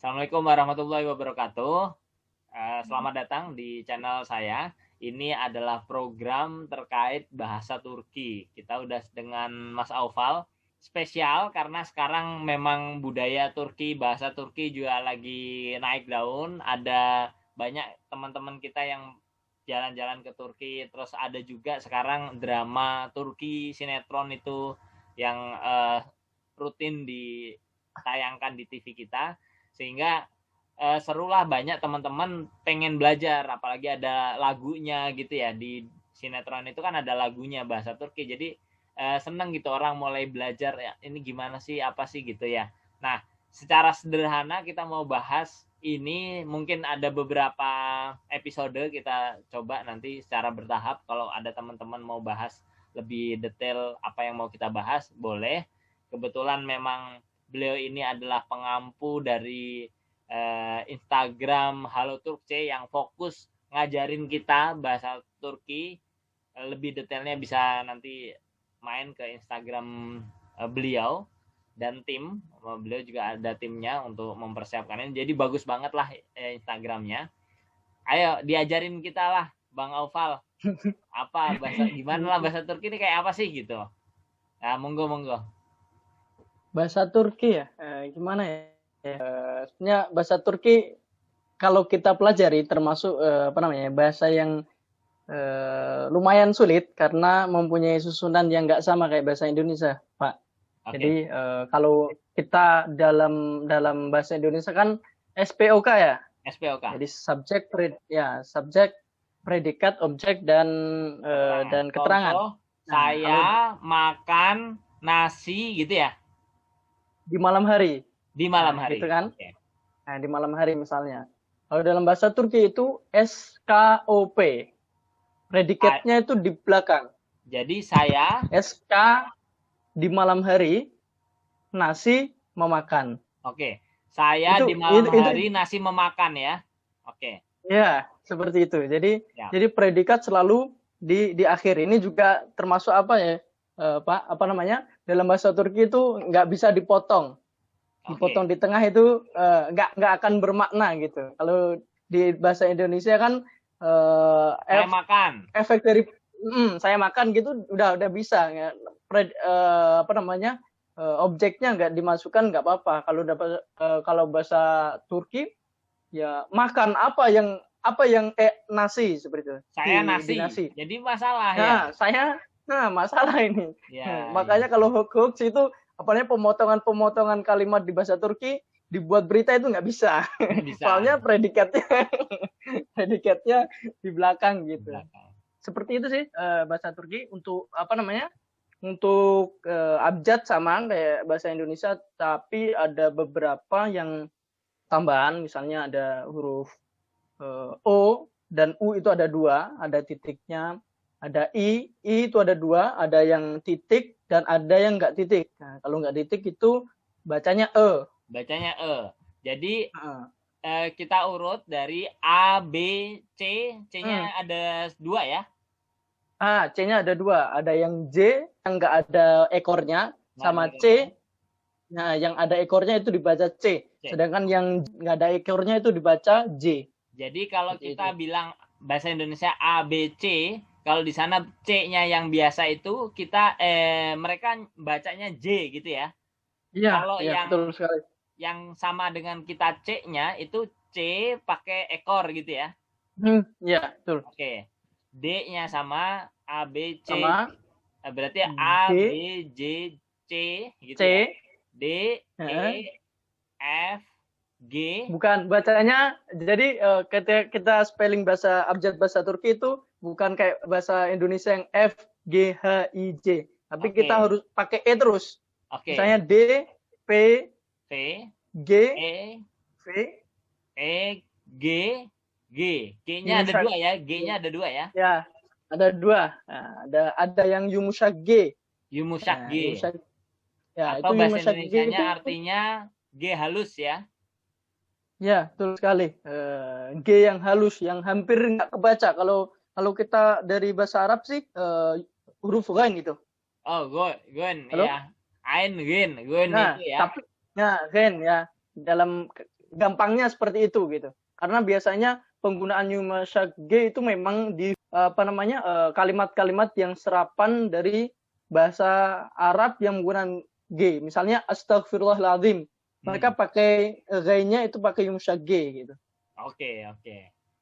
Assalamualaikum warahmatullahi wabarakatuh. Selamat datang di channel saya. Ini adalah program terkait bahasa Turki. Kita udah dengan Mas Aufal. Spesial karena sekarang memang budaya Turki, bahasa Turki juga lagi naik daun. Ada banyak teman-teman kita yang jalan-jalan ke Turki. Terus ada juga sekarang drama Turki, sinetron itu yang rutin ditayangkan di TV kita, sehingga serulah banyak teman-teman pengen belajar, apalagi ada lagunya gitu ya, di sinetron itu kan ada lagunya bahasa Turki, jadi seneng gitu orang mulai belajar ya, ini gimana sih, apa sih gitu ya. Nah, secara sederhana kita mau bahas ini, mungkin ada beberapa episode kita coba nanti secara bertahap. Kalau ada teman-teman mau bahas lebih detail apa yang mau kita bahas, boleh. Kebetulan memang beliau ini adalah pengampu dari Instagram Halo Turkce yang fokus ngajarin kita bahasa Turki. Lebih detailnya bisa nanti main ke Instagram beliau dan tim. Beliau juga ada timnya untuk mempersiapkan ini. Jadi bagus banget lah Instagramnya. Ayo diajarin kita lah, Bang Aufal. Apa bahasa, gimana lah bahasa Turki ini kayak apa sih gitu. Nah, monggo. Bahasa Turki ya, gimana ya? Sebenarnya bahasa Turki kalau kita pelajari termasuk bahasa yang lumayan sulit karena mempunyai susunan yang nggak sama kayak bahasa Indonesia, Pak. Oke. Jadi kalau kita dalam bahasa Indonesia kan SPOK ya. SPOK. Jadi subjek, predikat, objek dan keterangan. Contoh, saya makan nasi gitu ya. Di malam hari. Di malam hari. Gitu kan? Okay. Nah, di malam hari misalnya. Kalau dalam bahasa Turki itu SKOP. Predikatnya itu di belakang. Jadi saya SK di malam hari, nasi memakan. Oke. Saya di malam hari nasi memakan ya. Oke. Ya, seperti itu. Jadi predikat selalu di akhir. Ini juga termasuk apa ya? Pak, apa namanya? Dalam bahasa Turki itu nggak bisa dipotong. Dipotong di tengah itu nggak akan bermakna gitu. Kalau di bahasa Indonesia kan saya makan. Efek dari saya makan gitu udah bisa. Objeknya nggak dimasukkan nggak apa-apa. Kalau bahasa Turki ya makan apa yang nasi seperti itu. Saya nasi. Jadi masalah ya. Masalah ini. Makanya kalau hoax itu apalagi pemotongan kalimat di bahasa Turki dibuat berita itu nggak bisa. Soalnya predikatnya di belakang gitu. Seperti itu sih bahasa Turki untuk untuk abjad sama kayak bahasa Indonesia, tapi ada beberapa yang tambahan, misalnya ada huruf O dan U itu ada 2, ada titiknya. Ada I itu ada 2, ada yang titik dan ada yang nggak titik. Nah, kalau nggak titik itu bacanya E. Bacanya E. Jadi kita urut dari A, B, C. C-nya ada 2 ya? C-nya ada 2. Ada yang J yang nggak ada ekornya, sama C. Nah, yang ada ekornya itu dibaca C. Sedangkan yang nggak ada ekornya itu dibaca J. Jadi kalau kita bilang bahasa Indonesia A, B, C, kalau di sana C-nya yang biasa itu kita mereka bacanya J gitu ya. Iya, kalau betul sekali. Yang sama dengan kita C-nya itu C pakai ekor gitu ya. Iya, betul. Oke. D-nya sama A, B, C. Sama. Berarti A, B, J, C gitu ya. D, E, F, G. Bukan, bacanya jadi ketika kita spelling abjad bahasa Turki itu bukan kayak bahasa Indonesia yang F, G, H, I, J. Tapi kita harus pakai E terus. Misalnya D, P, G, V, E, G, G. G-nya ada 2 ya. G-nya ada 2 ya. Ya, ada 2. Nah, ada yang yumuşak G. Yumuşak G. Ya, atau itu bahasa Indonesianya artinya G halus ya. Ya, betul sekali. G yang halus, yang hampir nggak kebaca. Kalau kita dari bahasa Arab sih huruf ghain gitu. Oh, ghain ya. Ain ghain Nah, itu ya. Tapi ghain ya. gampangnya seperti itu gitu. Karena biasanya penggunaan Yumasyak G itu memang di kalimat-kalimat yang serapan dari bahasa Arab yang menggunakan G. Misalnya astagfirullahaladzim. Mereka pakai G-nya itu pakai Yumasyak G gitu. Oke.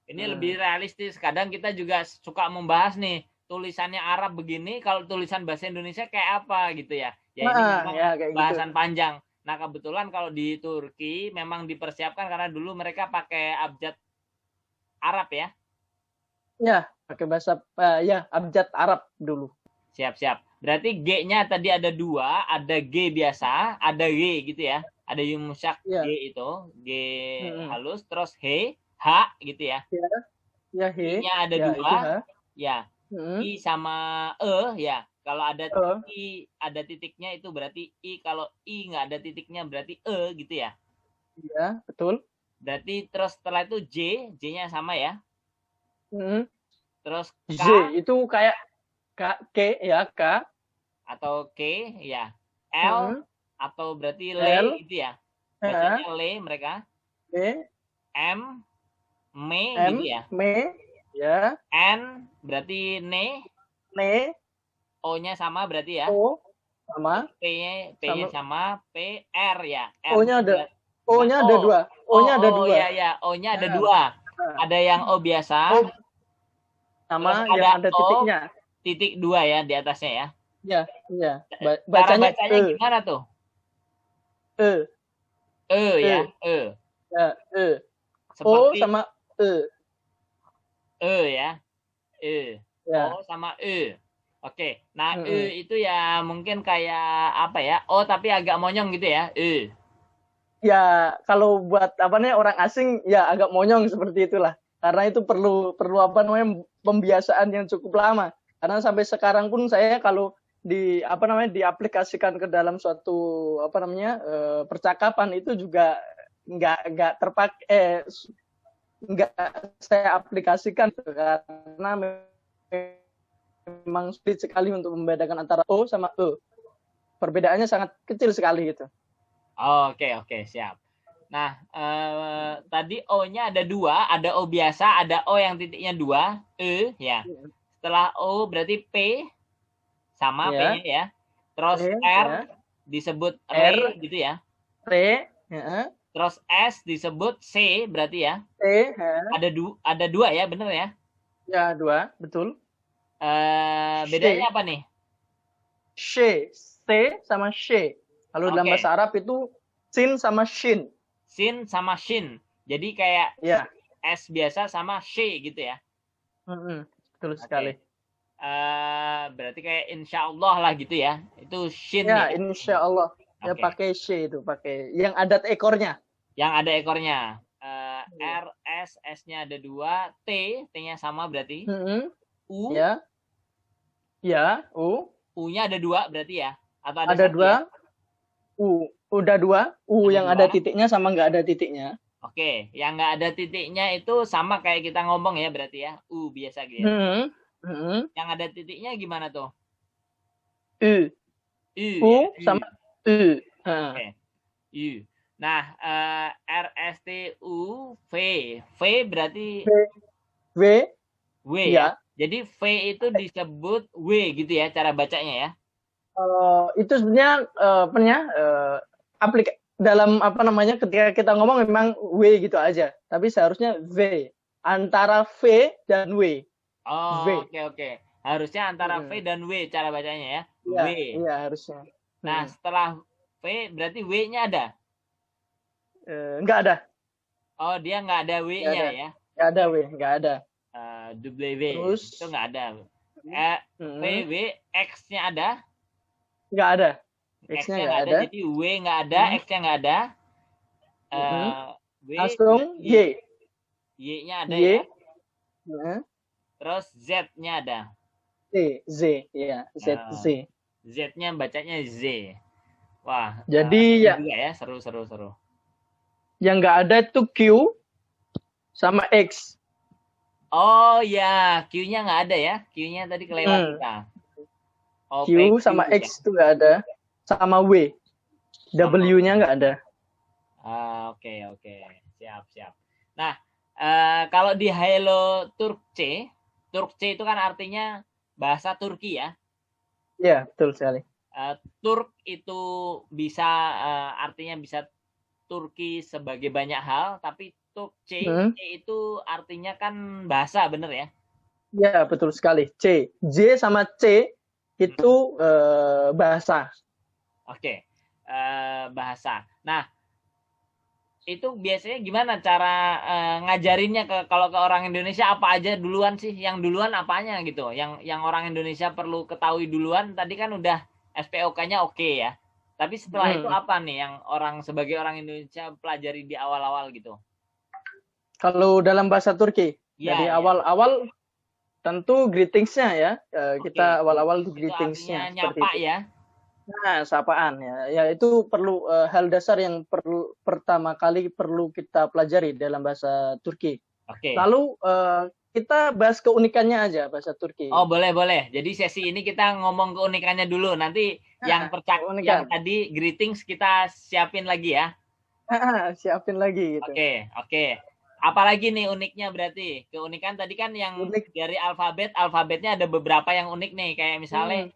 Ini lebih realistis. Kadang kita juga suka membahas nih, tulisannya Arab begini, kalau tulisan bahasa Indonesia kayak apa gitu ya. Ya ini memang kayak bahasan gitu. panjang. Nah, kebetulan kalau di Turki memang dipersiapkan karena dulu mereka pakai abjad Arab ya. Ya, pakai bahasa abjad Arab dulu. Siap. Berarti G-nya tadi ada 2, ada G biasa, ada G gitu ya. Ada Yumasyak G itu, G halus, terus H gitu ya. Ya, I-nya ada 2. Ya. I sama ya. Kalau ada I ada titiknya itu berarti I, kalau I nggak ada titiknya berarti gitu ya. Iya, betul. Berarti terus setelah itu J-nya sama ya. Terus K. Z itu kayak K ya, K. Atau K ya. L atau berarti L gitu ya. Bacanya L mereka. M, gitu ya. Ya. N berarti ne. O-nya sama berarti ya. O sama. P-nya sama. P, R ya. O-nya ada. O-nya ada 2. O-nya ada 2. Ya. O-nya ada 2. Ada yang O biasa. Sama yang ada titiknya. Titik 2 ya di atasnya ya. Iya. Bacanya gimana tuh? Ya. O sama ya. O sama Oke. Nah, itu ya mungkin kayak apa ya? O tapi agak monyong gitu ya. Ya, kalau buat orang asing ya agak monyong seperti itulah. Karena itu perlu pembiasaan yang cukup lama. Karena sampai sekarang pun saya kalau diaplikasikan ke dalam suatu percakapan itu juga nggak saya aplikasikan karena memang sulit sekali untuk membedakan antara O sama E. Perbedaannya sangat kecil sekali gitu. Oke, siap. Nah, tadi O-nya ada 2, ada O biasa, ada O yang titiknya 2, ya. Setelah O berarti P sama P-nya ya. Terus R disebut R gitu ya. Terus S disebut C berarti ya. Ada 2 ya, bener ya? Ya, 2, betul. Bedanya apa nih? C sama Sh. Kalau dalam bahasa Arab itu sin sama shin. Sin sama shin. Jadi kayak S biasa sama Sh gitu ya. Betul sekali. Berarti kayak insya Allah lah gitu ya. Itu shin ya. Insya Allah. Ya pakai Sh itu, pakai yang ada ekornya. Yang ada ekornya. R, S, S-nya ada 2, T-nya sama berarti. U. Ya, U. U-nya ada 2 berarti ya? Atau ada 2? Ya? Udah 2. U yang ada titiknya sama nggak ada titiknya. Oke, yang nggak ada titiknya itu sama kayak kita ngomong ya berarti ya. U biasa gitu ya. Yang ada titiknya gimana tuh? U sama U. Oke. U. Nah, R, S, T, U, V. V berarti W ya. Jadi V itu disebut W gitu ya cara bacanya ya. Itu sebenarnya dalam ketika kita ngomong memang W gitu aja, tapi seharusnya V antara V dan W. Oke. Harusnya antara V dan W cara bacanya ya. W. Iya, harusnya. Nah, setelah V berarti W-nya ada? Nggak ada. Oh, dia nggak ada W-nya ya? Nggak ada W, nggak ada. W itu nggak ada. V, X-nya ada? Nggak ada. X-nya nggak ada. Jadi W nggak ada, X-nya nggak ada. W, langsung Y. Y-nya ada ya? Terus Z-nya ada? Z, ya. Z. Z-nya bacanya Z. Wah. Jadi ya seru. Yang nggak ada itu Q sama X. Oh ya, Q-nya nggak ada ya? Q-nya tadi kelewat kita. Q sama X itu nggak ada. Sama W. W-nya nggak ada. Oke. siap. Nah, kalau di Hello Turkce itu kan artinya bahasa Turki ya. Iya, betul sekali. Turk itu bisa artinya bisa Turki sebagai banyak hal, tapi Turkce itu artinya kan bahasa, bener ya? Iya, betul sekali. J sama C itu bahasa. Oke, bahasa. Nah, itu biasanya gimana cara ngajarinnya kalau ke orang Indonesia, apa aja duluan sih? Yang duluan apanya gitu? Yang orang Indonesia perlu ketahui duluan, tadi kan udah SPOK-nya oke ya. Tapi setelah itu apa nih yang sebagai orang Indonesia pelajari di awal-awal gitu? Kalau dalam bahasa Turki, Ya, dari ya. awal-awal tentu greetingsnya ya. Kita awal-awal itu greetingsnya artinya seperti nyapa itu. ya. Nah, sapaan ya. Ya itu perlu hal dasar yang pertama kali perlu kita pelajari dalam bahasa Turki. Oke. Lalu kita bahas keunikannya aja bahasa Turki. Oh, boleh. Jadi sesi ini kita ngomong keunikannya dulu. Nanti yang tadi greetings kita siapin lagi ya. Siapin lagi gitu. Oke. Apalagi nih uniknya berarti? Keunikan tadi kan yang unik. Dari alfabetnya ada beberapa yang unik nih. Kayak misalnya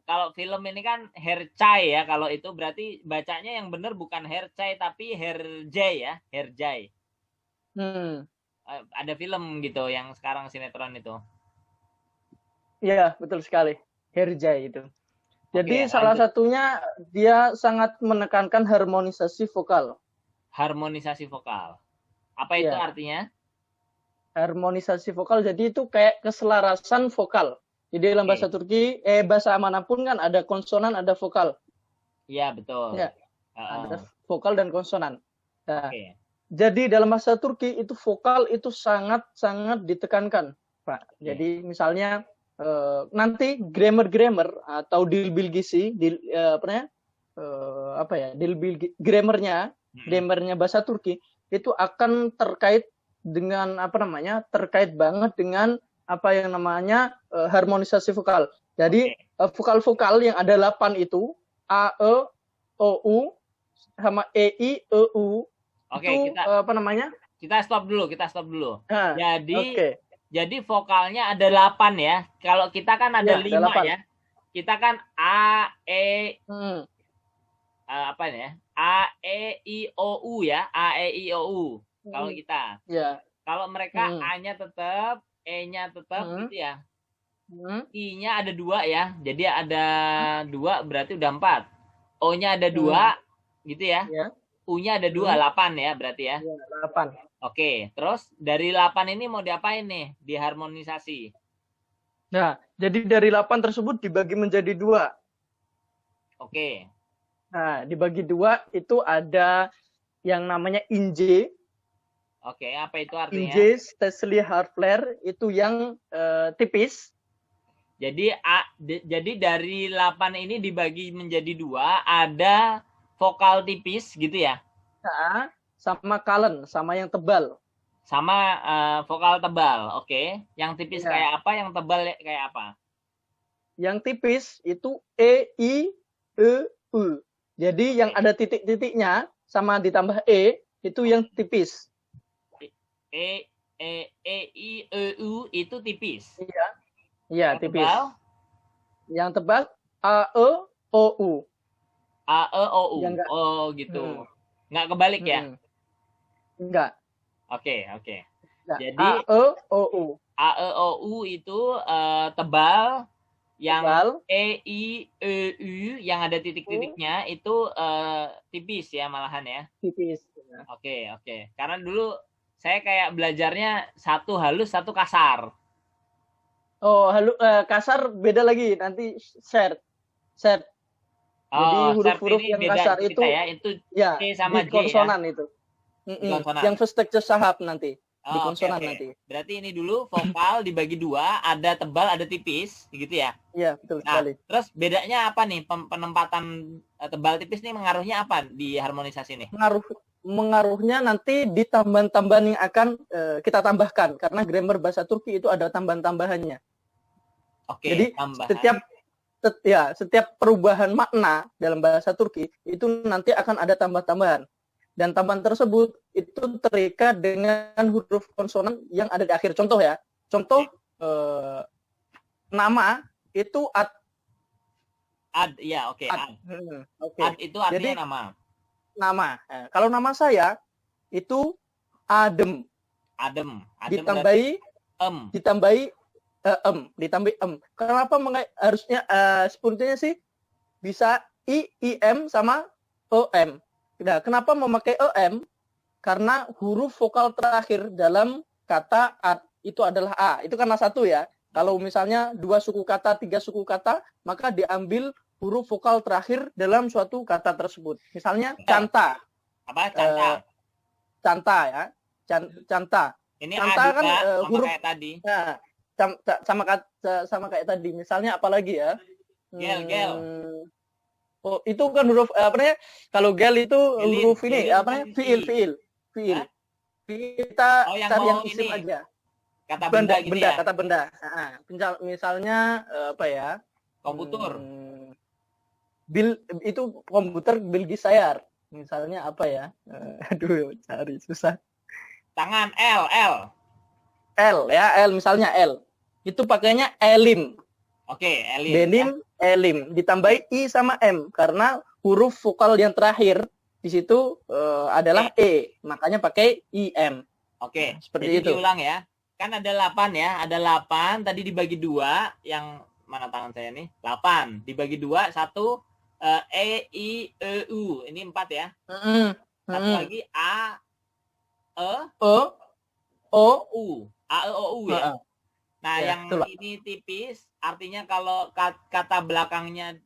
kalau film ini kan Hercai ya. Kalau itu berarti bacanya yang benar bukan Hercai tapi Herjai ya. Herjai. Ada film gitu yang sekarang sinetron itu. Iya, betul sekali. Herjai itu. Jadi salah satunya dia sangat menekankan harmonisasi vokal. Harmonisasi vokal. Apa itu artinya? Harmonisasi vokal jadi itu kayak keselarasan vokal. Jadi dalam bahasa Turki, bahasa manapun kan ada konsonan, ada vokal. Iya, betul. Ya. Ada vokal dan konsonan. Nah, jadi dalam bahasa Turki itu vokal itu sangat-sangat ditekankan, Pak. Jadi misalnya nanti grammar atau dilbilgisi, grammarnya bahasa Turki itu akan terkait dengan terkait banget dengan apa yang namanya harmonisasi vokal. Jadi vokal-vokal yang ada 8 itu A, E, O, U sama E, I, E, U. Oke, kita stop dulu. Jadi vokalnya ada 8 ya. Kalau kita kan ada 5 ya. Kita kan A, E, apa ini ya? A, E, I, O, U ya. A, E, I, O, U. Kalau kita. Kalau mereka A-nya tetap, E-nya tetap gitu ya. I-nya ada 2 ya. Jadi ada 2 berarti udah 4. O-nya ada 2 gitu ya. U-nya ada 2, 8 ya berarti ya. 8. Oke, terus dari 8 ini mau diapain nih? Diharmonisasi. Nah, jadi dari 8 tersebut dibagi menjadi 2. Oke. Nah, dibagi 2 itu ada yang namanya inje. Oke, apa itu artinya? Inje Stesli Harfler itu yang tipis. Jadi dari 8 ini dibagi menjadi 2, ada vokal tipis gitu ya? Nah, sama kalen, sama yang tebal. Sama vokal tebal, oke. Yang tipis kayak apa, yang tebal kayak apa? Yang tipis itu E, I, E, U. Jadi yang ada titik-titiknya sama ditambah E, itu yang tipis. E, I, E, U itu tipis? Iya, tipis. Tebal? Yang tebal A, E, O, U. A, E, O, U. Oh, gitu. Nggak kebalik ya? Enggak. Oke. Jadi A, E, O, U. A, E, O, U itu tebal. Yang E, I, E, U yang ada titik-titiknya itu tipis ya malahan ya? Tipis. Oke. Karena dulu saya kayak belajarnya satu halus, satu kasar. Oh, kasar beda lagi. Nanti share. Jadi huruf-huruf yang kasar itu ya, itu C sama di konsonan ya? Itu. Konsonan. Yang festek sahab nanti. Di konsonan nanti. Berarti ini dulu vokal dibagi 2, ada tebal, ada tipis, gitu ya? Iya, betul sekali. Terus bedanya apa nih? Penempatan tebal tipis nih mengaruhnya apa di harmonisasi nih? Mengaruhnya nanti di tambahan-tambahan yang akan kita tambahkan. Karena grammar bahasa Turki itu ada tambahan-tambahannya. Oke, jadi setiap perubahan makna dalam bahasa Turki itu nanti akan ada tambah-tambahan. dan tambahan tersebut itu terikat dengan huruf konsonan yang ada di akhir. Contoh ya, contoh nama itu ad. Ya, oke. Ad. Okay. Ad itu artinya jadi, nama. Nama. Nah, kalau nama saya itu Adem. Adem. Ditambahi ditambahi Kenapa harusnya sebetulnya sih bisa IM sama OM. Nah, kenapa memakai OM? Karena huruf vokal terakhir dalam kata ad itu adalah A. Itu karena satu ya. Kalau misalnya 2 suku kata, 3 suku kata, maka diambil huruf vokal terakhir dalam suatu kata tersebut. Misalnya canta. Apa? Canta. Canta ya. Canta. Ini canta kan huruf kayak tadi. Nah, sama kayak tadi. Misalnya apalagi ya? Gel. Oh, itu kan huruf apa namanya? Kalau gel itu huruf ini apa namanya? Fiil. Kita cari yang isim aja. Kata benda gitu ya. Kata benda. Misalnya apa ya? Komputer. Itu komputer Bilgisayar. Misalnya apa ya? Aduh, cari susah. Tangan L ya, L misalnya L. Itu pakainya elim. Oke, elim. Denim, ya. Elim ditambahi I sama M karena huruf vokal yang terakhir di situ adalah E, makanya pakai IM. Oke, seperti jadi itu. diulang ya. Kan ada 8 ya, ada 8 tadi dibagi 2, yang mana tangan saya nih? 8 dibagi 2, 1 E I E U. Ini 4 ya. Satu lagi A E O U. A E O U ya. Nah, ya, yang itulah. Ini tipis, artinya kalau kata belakangnya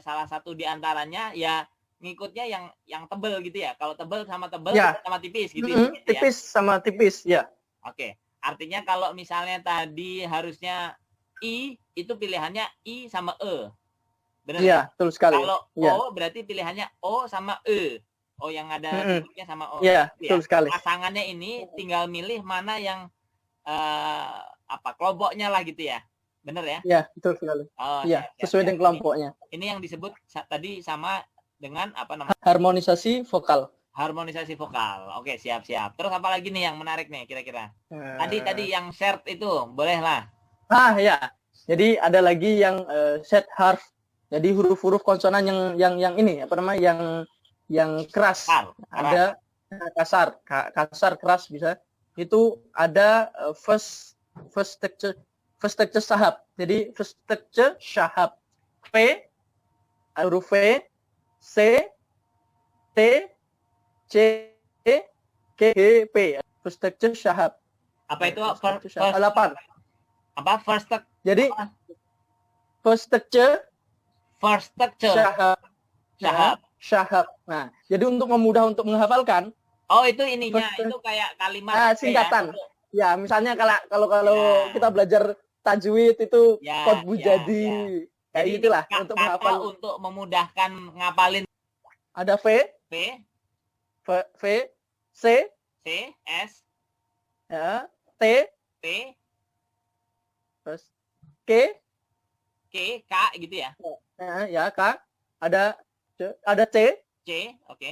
salah satu di antaranya ya ngikutnya yang tebel gitu ya. Kalau tebel sama tebel ya. Sama tipis gitu. Tipis ya? Sama tipis ya. Oke. Artinya kalau misalnya tadi harusnya I, itu pilihannya I sama E. Benar ya? Betul sekali. Kalau O berarti pilihannya O sama E. O yang ada hurufnya sama O. Iya, betul sekali. Pasangannya ini tinggal milih mana yang kelompoknya lah gitu ya. Benar ya? Iya, betul sekali. Iya, sesuai dengan kelompoknya. Ini yang disebut tadi sama dengan apa namanya? Harmonisasi vokal. Harmonisasi vokal. Oke, siap. Terus apa lagi nih yang menarik nih kira-kira? Tadi yang shared itu, boleh lah. Ya. Jadi ada lagi yang set harf. Jadi huruf-huruf konsonan yang ini apa namanya? Yang keras. Ada kasar, keras bisa. Itu ada first texture sahab. Jadi first texture sahab. P, huruf V, C, T, C, K, G, P. First texture sahab. Apa itu? First 8. Apa first? Jadi first texture sahab. Nah, jadi untuk memudah untuk menghafalkan. Oh, itu ininya, itu kayak kalimat singkatan. Ya, misalnya kalau kita belajar tajwid itu qad bujadi. Kayak gitulah untuk menghafal. Untuk memudahkan ngapalin. Ada V, C, S, ya, T, terus K, K gitu ya. Ya, K. Ada C, oke.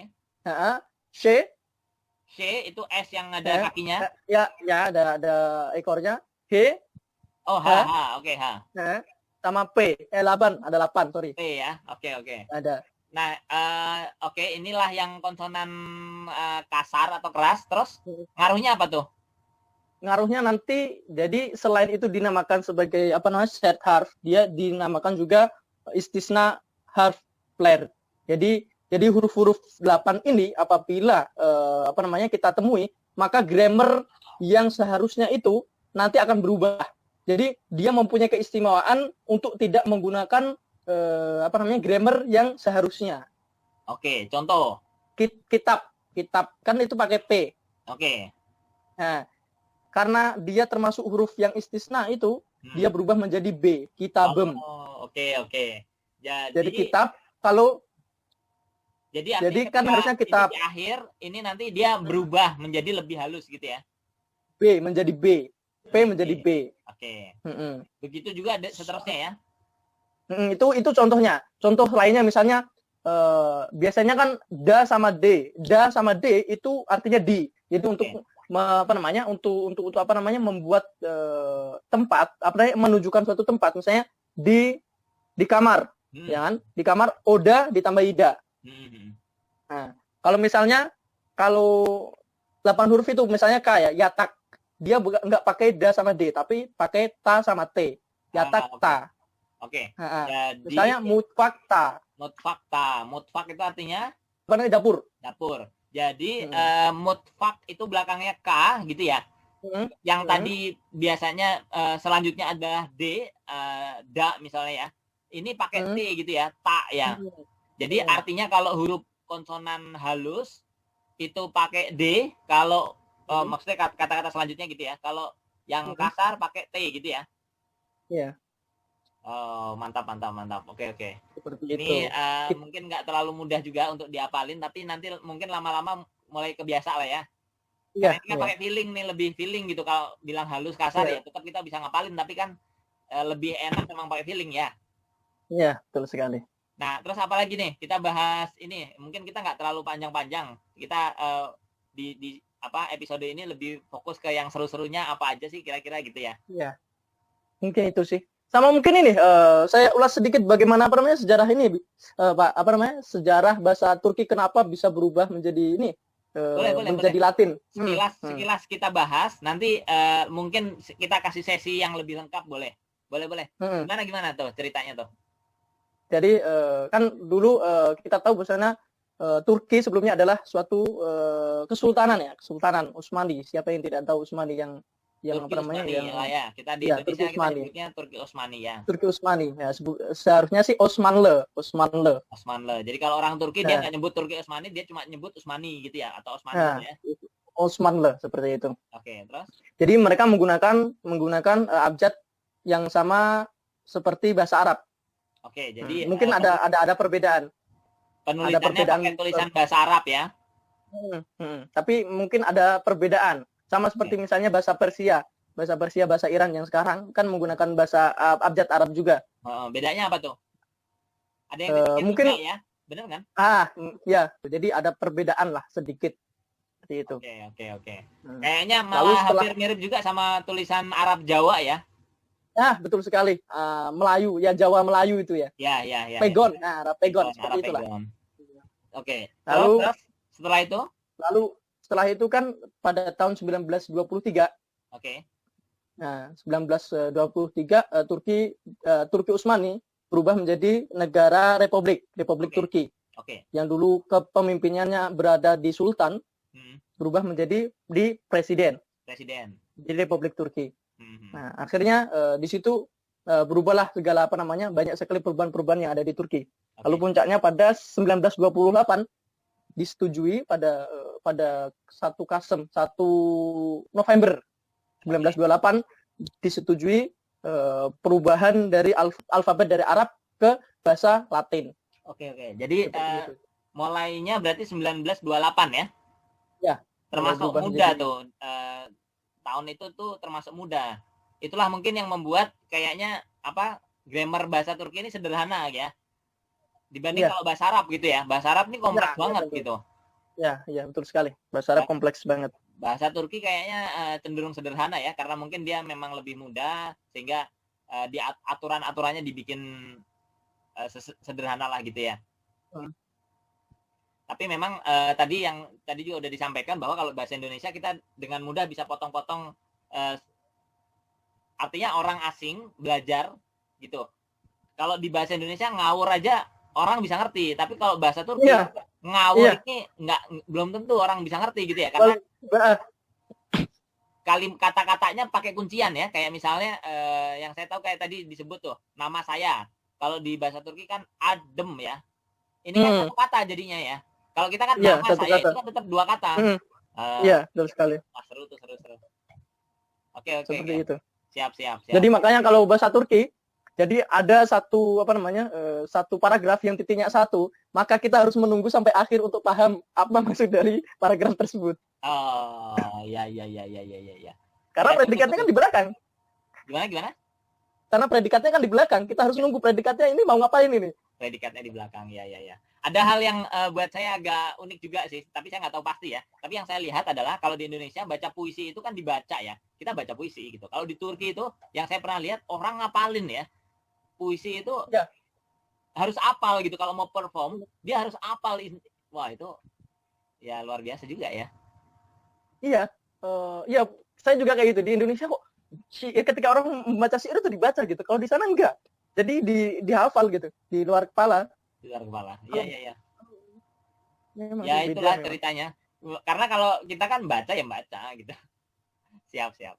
C itu S yang ada kakinya. Ya, ada ekornya. H. Oh, H. Oke, H. Sama P. 8, ada 8, sorry. P ya. Oke. Ada. Nah, oke, inilah yang konsonan kasar atau keras. Terus ngaruhnya apa tuh? Ngaruhnya nanti, jadi selain itu dinamakan sebagai set harf, dia dinamakan juga istisna harf player. Jadi huruf-huruf 8 ini apabila kita temui, maka grammar yang seharusnya itu nanti akan berubah. Jadi dia mempunyai keistimewaan untuk tidak menggunakan grammar yang seharusnya. Oke, contoh. Kitab kan itu pakai P. Oke. Nah, karena dia termasuk huruf yang istisna itu, dia berubah menjadi B, kitabem. Oke. Jadi kitab kalau Jadi kan harusnya kitab di akhir ini nanti dia berubah menjadi lebih halus gitu ya. B menjadi B, P menjadi B. Oke. Begitu juga seterusnya ya. Itu contohnya. Contoh lainnya misalnya biasanya kan da sama d itu artinya di. Jadi untuk membuat tempat menunjukkan suatu tempat, misalnya di kamar, ya kan? Di kamar oda ditambah ida. Nah, kalau misalnya 8 huruf itu misalnya k ya, yatak, dia nggak pakai da sama d, tapi pakai ta sama t. Yatak ta. Oke. Jadi misalnya mutfakta. Mutfak itu artinya dapur. Jadi mutfak itu belakangnya k gitu ya. Yang tadi biasanya selanjutnya adalah d, da misalnya ya. Ini pakai t gitu ya, ta ya. Jadi artinya kalau huruf konsonan halus itu pakai d, kalau maksudnya kata-kata selanjutnya gitu ya. Kalau yang kasar pakai t gitu ya. Iya. Oh, mantap. Oke. Seperti ini mungkin nggak terlalu mudah juga untuk diapalin, tapi nanti mungkin lama-lama mulai kebiasa lah ya. Karena ini kan pakai feeling nih, lebih feeling gitu. Kalau bilang halus kasar ya tetap kita bisa ngapalin, tapi kan lebih enak memang pakai feeling ya. Iya, betul sekali. Nah, terus apa lagi nih? Kita bahas ini. Mungkin kita nggak terlalu panjang-panjang. Kita di episode ini lebih fokus ke yang seru-serunya apa aja sih kira-kira gitu ya. Iya. Mungkin itu sih. Sama mungkin ini saya ulas sedikit bagaimana sejarah ini, Pak, sejarah bahasa Turki kenapa bisa berubah menjadi ini, menjadi Latin. Sekilas kita bahas, nanti mungkin kita kasih sesi yang lebih lengkap, boleh. Gimana tuh ceritanya tuh? Jadi kan dulu kita tahu bahwasanya Turki sebelumnya adalah suatu kesultanan Utsmani. Siapa yang tidak tahu Utsmani yang Turki Utsmani ya. Kita di Indonesia kita sebutnya Turki Utsmani ya. Turki Utsmani ya, seharusnya sih Osmanlı. Jadi kalau orang Turki dia nggak nyebut Turki Utsmani, dia cuma nyebut Utsmani gitu ya, atau Osmanlı ya. Osmanlı seperti itu. Oke, terus? Jadi mereka menggunakan abjad yang sama seperti bahasa Arab. Oke, jadi mungkin ada perbedaan. Penulisannya pakai tulisan bahasa Arab ya. Tapi mungkin ada perbedaan. Sama seperti misalnya bahasa Persia, bahasa Iran yang sekarang kan menggunakan bahasa abjad Arab juga. Bedanya apa tuh? Ada yang mungkin ya, benar kan? Ya, jadi ada perbedaan lah sedikit seperti itu. Oke. Kayaknya malah hampir mirip juga sama tulisan Arab Jawa ya. Betul sekali. Melayu, ya Jawa Melayu itu ya. Ya. Pegon, Arab Pegon seperti itulah. Oke. Lalu setelah itu kan pada tahun 1923. Oke. Nah, 1923 Turki Utsmani berubah menjadi negara Republik Turki. Oke. Yang dulu kepemimpinannya berada di Sultan, berubah menjadi di Presiden di Republik Turki. Nah, akhirnya di situ berubahlah segala banyak sekali perubahan-perubahan yang ada di Turki. Lalu puncaknya pada 1928 disetujui pada 1 November 1928 disetujui perubahan dari alfabet dari Arab ke bahasa Latin. Oke. Jadi mulainya berarti 1928 ya? Ya. Termasuk muda tuh. Tahun itu tuh termasuk muda. Itulah mungkin yang membuat kayaknya grammar bahasa Turki ini sederhana ya. Dibanding kalau bahasa Arab gitu ya. Bahasa Arab ini kompleks banget gitu. Ya, betul sekali. Bahasa Arab kompleks banget. Bahasa Turki kayaknya cenderung sederhana ya, karena mungkin dia memang lebih mudah, sehingga di aturan-aturannya dibikin sederhana lah gitu ya. Tapi memang tadi juga udah disampaikan bahwa kalau bahasa Indonesia kita dengan mudah bisa potong-potong, artinya orang asing belajar gitu. Kalau di bahasa Indonesia ngawur aja orang bisa ngerti, tapi kalau bahasa Turki ngawur ini belum tentu orang bisa ngerti gitu ya, karena kata-katanya pakai kuncian ya, kayak misalnya yang saya tahu kayak tadi disebut tuh nama saya, kalau di bahasa Turki kan adem ya, ini kan satu kata jadinya ya. Kalau kita kan nama saya itu kan tetap 2 kata. Iya, betul sekali. Seru. Oke. Seperti itu. Siap. Jadi makanya kalau bahasa Turki, jadi ada satu satu paragraf yang titiknya 1, maka kita harus menunggu sampai akhir untuk paham apa maksud dari paragraf tersebut. Ya. Karena predikatnya kan di belakang. Gimana? Karena predikatnya kan di belakang, kita harus nunggu predikatnya ini mau ngapain ini. Predikatnya di belakang, ya. Ada hal yang buat saya agak unik juga sih, tapi saya nggak tahu pasti ya. Tapi yang saya lihat adalah kalau di Indonesia baca puisi itu kan dibaca ya, kita baca puisi gitu. Kalau di Turki itu yang saya pernah lihat orang ngapalin ya, puisi itu ya, harus apal gitu. Kalau mau perform dia harus apal. Wah itu ya luar biasa juga ya. Iya, iya, saya juga kayak gitu. Di Indonesia kok ketika orang membaca syair itu dibaca gitu. Kalau di sana enggak. Jadi dihafal gitu, di luar kepala. Di luar kepala. Iya. Memang Ya beda itulah memang. ceritanya. Karena kalau kita kan baca ya baca gitu. Siap.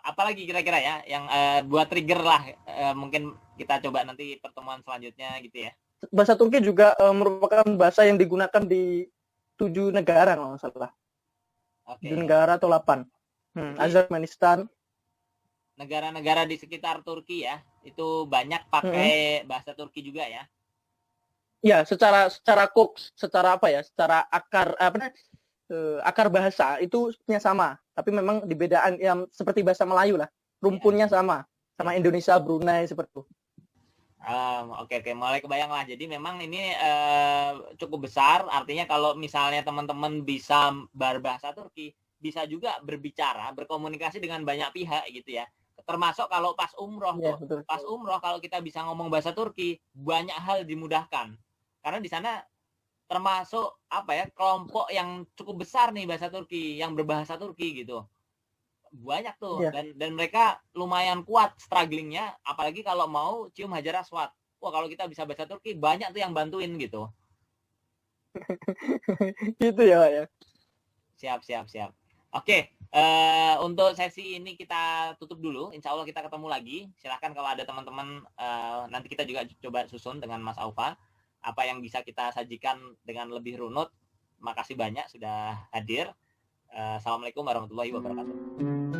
Apalagi kira-kira ya yang buat trigger lah, mungkin kita coba nanti pertemuan selanjutnya gitu ya. Bahasa Turki juga merupakan bahasa yang digunakan di 7 negara kalau nggak salah. Oke. 7 negara atau 8. Azerbaijan. Negara-negara di sekitar Turki ya, itu banyak pakai bahasa Turki juga ya. Ya, secara secara apa ya? Secara akar bahasa itu sama, tapi memang di bedaan yang seperti bahasa Melayu lah. Rumpunnya sama Indonesia, Brunei seperti itu. Oke, mulai kebayang lah. Jadi memang ini cukup besar. Artinya kalau misalnya teman-teman bisa berbahasa Turki, bisa juga berbicara, berkomunikasi dengan banyak pihak gitu ya. Termasuk kalau pas umroh tuh. Betul. Pas umroh kalau kita bisa ngomong bahasa Turki, banyak hal dimudahkan. Karena di sana termasuk kelompok yang cukup besar nih bahasa Turki, yang berbahasa Turki gitu. Banyak tuh dan mereka lumayan kuat strugglingnya, apalagi kalau mau cium hajar aswad. Wah kalau kita bisa bahasa Turki banyak tuh yang bantuin gitu. Gitu ya Pak ya. Siap. Oke, untuk sesi ini kita tutup dulu. Insya Allah kita ketemu lagi. Silahkan kalau ada teman-teman, nanti kita juga coba susun dengan Mas Aufa apa yang bisa kita sajikan dengan lebih runut. Makasih banyak sudah hadir. Assalamualaikum warahmatullahi wabarakatuh.